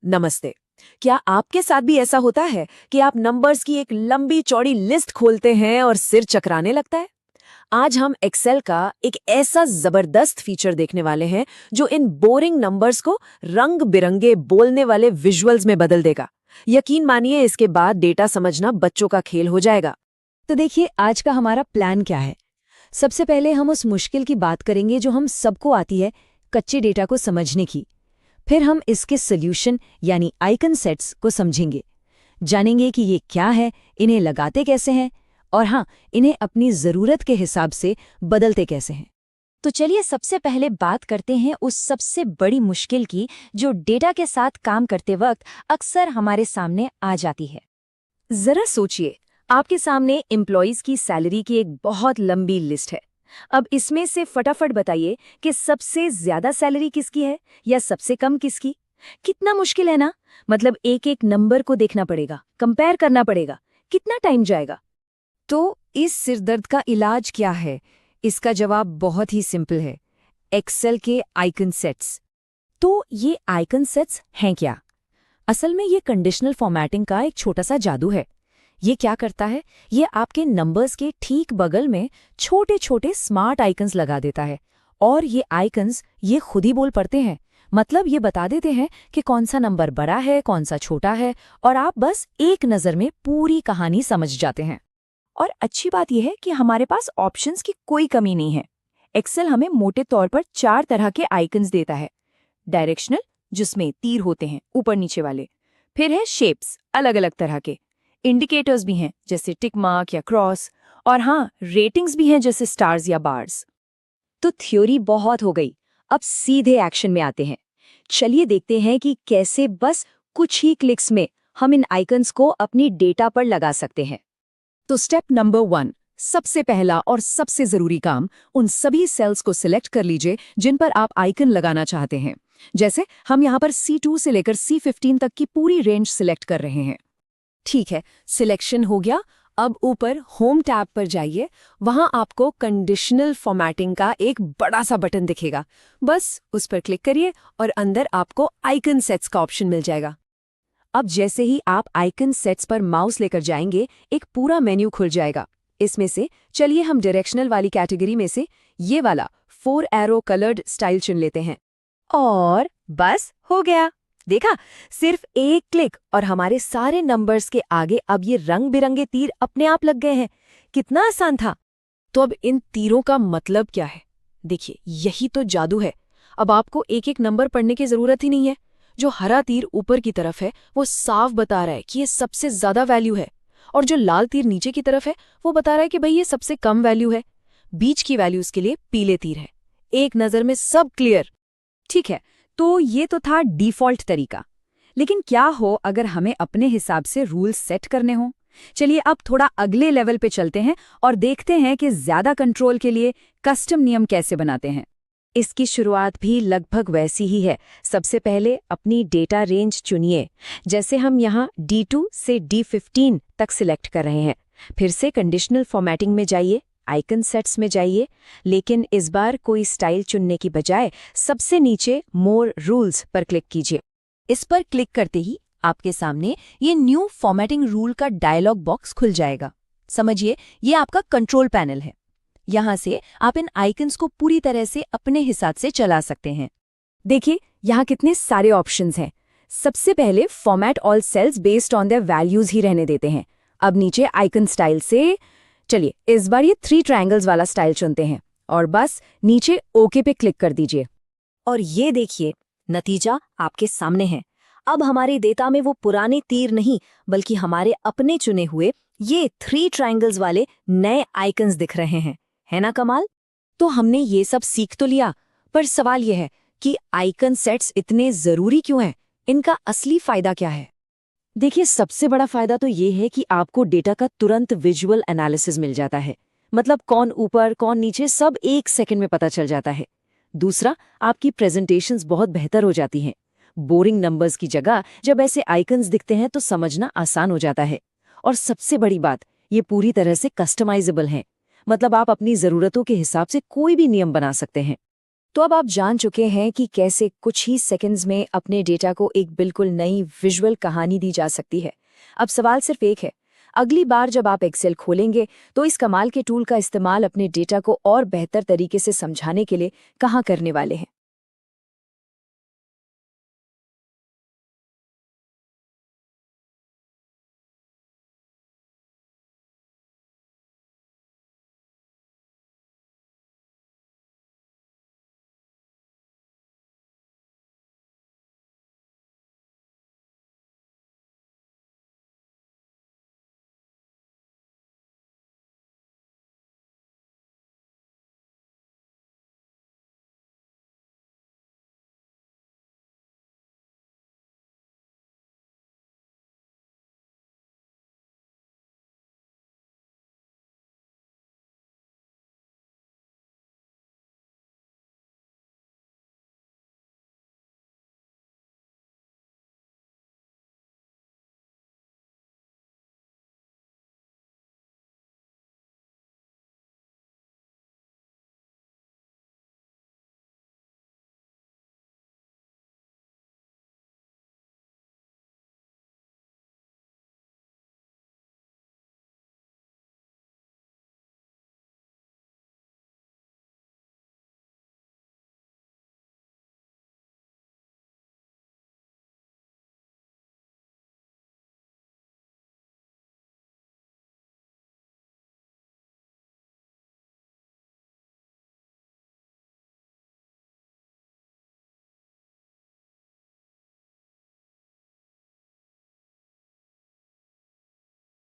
नमस्ते। क्या आपके साथ भी ऐसा होता है कि आप नंबर्स की एक लंबी चौड़ी लिस्ट खोलते हैं और सिर चकराने लगता है? आज हम एक्सेल का एक ऐसा जबरदस्त फीचर देखने वाले हैं जो इन बोरिंग नंबर्स को रंग बिरंगे बोलने वाले विजुअल्स में बदल देगा। यकीन मानिए, इसके बाद डेटा समझना बच्चों का खेल हो जाएगा। तो देखिए आज का हमारा प्लान क्या है। सबसे पहले हम उस मुश्किल की बात करेंगे जो हम सबको आती है, कच्चे डेटा को समझने की। फिर हम इसके सॉल्यूशन यानी आइकन सेट्स को समझेंगे, जानेंगे कि ये क्या है, इन्हें लगाते कैसे हैं और हाँ, इन्हें अपनी ज़रूरत के हिसाब से बदलते कैसे हैं। तो चलिए सबसे पहले बात करते हैं उस सबसे बड़ी मुश्किल की जो डेटा के साथ काम करते वक्त अक्सर हमारे सामने आ जाती है। जरा सोचिए, आपके सामने एम्प्लॉयज की सैलरी की एक बहुत लंबी लिस्ट है। अब इसमें से फटाफट बताइए कि सबसे ज्यादा सैलरी किसकी है या सबसे कम किसकी। कितना मुश्किल है ना। मतलब एक एक नंबर को देखना पड़ेगा, कंपेयर करना पड़ेगा। कितना टाइम जाएगा। तो इस सिरदर्द का इलाज क्या है? इसका जवाब बहुत ही सिंपल है, एक्सेल के आइकन सेट्स। तो ये आइकन सेट्स हैं क्या? असल में ये कंडीशनल फॉर्मेटिंग का एक छोटा सा जादू है। ये क्या करता है, ये आपके नंबर्स के ठीक बगल में छोटे छोटे स्मार्ट आइकन्स लगा देता है। और ये आइकन्स ये खुद ही बोल पड़ते हैं। मतलब ये बता देते हैं कि कौन सा नंबर बड़ा है, कौन सा छोटा है, और आप बस एक नज़र में पूरी कहानी समझ जाते हैं। और अच्छी बात यह है कि हमारे पास ऑप्शंस की कोई कमी नहीं है। एक्सेल हमें मोटे तौर पर 4 तरह के आइकन्स देता है। डायरेक्शनल, जिसमें तीर होते हैं ऊपर नीचे वाले। फिर है शेप्स, अलग अलग तरह के। इंडिकेटर्स भी हैं, जैसे टिक मार्क या क्रॉस। और हाँ, रेटिंग्स भी हैं, जैसे स्टार्स या बार्स। तो थ्योरी बहुत हो गई, अब सीधे एक्शन में आते हैं। चलिए देखते हैं कि कैसे बस कुछ ही क्लिक्स में हम इन आइकन्स को अपनी डेटा पर लगा सकते हैं। तो स्टेप नंबर 1, सबसे पहला और सबसे जरूरी काम, उन सभी सेल्स को सिलेक्ट कर लीजिए जिन पर आप आइकन लगाना चाहते हैं। जैसे हम यहाँ पर C2 से लेकर C15 तक की पूरी रेंज सिलेक्ट कर रहे हैं। ठीक है, सिलेक्शन हो गया। अब ऊपर होम टैब पर जाइए। वहां आपको कंडीशनल फॉर्मेटिंग का एक बड़ा सा बटन दिखेगा। बस उस पर क्लिक करिए और अंदर आपको आइकन सेट्स का ऑप्शन मिल जाएगा। अब जैसे ही आप आइकन सेट्स पर माउस लेकर जाएंगे, एक पूरा मेन्यू खुल जाएगा। इसमें से चलिए हम डायरेक्शनल वाली कैटेगरी में से ये वाला 4 एरो कलर्ड स्टाइल चुन लेते हैं। और बस हो गया। देखा, सिर्फ एक क्लिक और हमारे सारे नंबर्स के आगे अब ये रंग बिरंगे तीर अपने आप लग गए हैं। कितना आसान था। तो अब इन तीरों का मतलब क्या है? देखिए, यही तो जादू है। अब आपको एक एक नंबर पढ़ने की जरूरत ही नहीं है। जो हरा तीर ऊपर की तरफ है वो साफ बता रहा है कि ये सबसे ज्यादा वैल्यू है, और जो लाल तीर नीचे की तरफ है वो बता रहा है कि भाई ये सबसे कम वैल्यू है। बीच की वैल्यूज के लिए पीले तीर है। एक नजर में सब क्लियर। ठीक है, तो ये तो था डिफ़ॉल्ट तरीका। लेकिन क्या हो अगर हमें अपने हिसाब से रूल्स सेट करने हों? चलिए अब थोड़ा अगले लेवल पे चलते हैं और देखते हैं कि ज़्यादा कंट्रोल के लिए कस्टम नियम कैसे बनाते हैं। इसकी शुरुआत भी लगभग वैसी ही है। सबसे पहले अपनी डेटा रेंज चुनिए। जैसे हम यहाँ D2 से D15 तक सिलेक्ट कर रहे हैं। फिर से कंडीशनल फॉर्मेटिंग में जाइए, आइकन सेट्स में जाइए, लेकिन इस बार कोई स्टाइल चुनने की बजाय सबसे नीचे मोर रूल्स पर क्लिक कीजिए। इस पर क्लिक करते ही आपके सामने ये न्यू फॉर्मेटिंग रूल का डायलॉग बॉक्स खुल जाएगा। समझिए, ये आपका कंट्रोल पैनल है। यहाँ से आप इन आइकन्स को पूरी तरह से अपने हिसाब से चला सकते हैं। देखिए, यहाँ कितने सारे ऑप्शंस हैं। सबसे पहले format all cells based on their values ही रहने देते हैं। अब नीचे आइकन स्टाइल से चलिए इस बार ये 3 ट्रायंगल्स वाला स्टाइल चुनते हैं और बस नीचे ओके पे क्लिक कर दीजिए। और ये देखिए, नतीजा आपके सामने है। अब हमारे डेटा में वो पुराने तीर नहीं, बल्कि हमारे अपने चुने हुए ये 3 ट्रायंगल्स वाले नए आइकन्स दिख रहे हैं। है ना कमाल? तो हमने ये सब सीख तो लिया, पर सवाल यह है कि आइकन सेट्स इतने जरूरी क्यों हैं? इनका असली फायदा क्या है? देखिए, सबसे बड़ा फायदा तो ये है कि आपको डेटा का तुरंत विजुअल एनालिसिस मिल जाता है। मतलब कौन ऊपर कौन नीचे सब एक सेकंड में पता चल जाता है। दूसरा, आपकी प्रेजेंटेशंस बहुत बेहतर हो जाती हैं। बोरिंग नंबर्स की जगह जब ऐसे आइकन्स दिखते हैं तो समझना आसान हो जाता है। और सबसे बड़ी बात, ये पूरी तरह से कस्टमाइजेबल हैं। मतलब आप अपनी ज़रूरतों के हिसाब से कोई भी नियम बना सकते हैं। तो अब आप जान चुके हैं कि कैसे कुछ ही सेकंड्स में अपने डेटा को एक बिल्कुल नई विजुअल कहानी दी जा सकती है। अब सवाल सिर्फ एक है, अगली बार जब आप एक्सेल खोलेंगे तो इस कमाल के टूल का इस्तेमाल अपने डेटा को और बेहतर तरीके से समझाने के लिए कहाँ करने वाले हैं।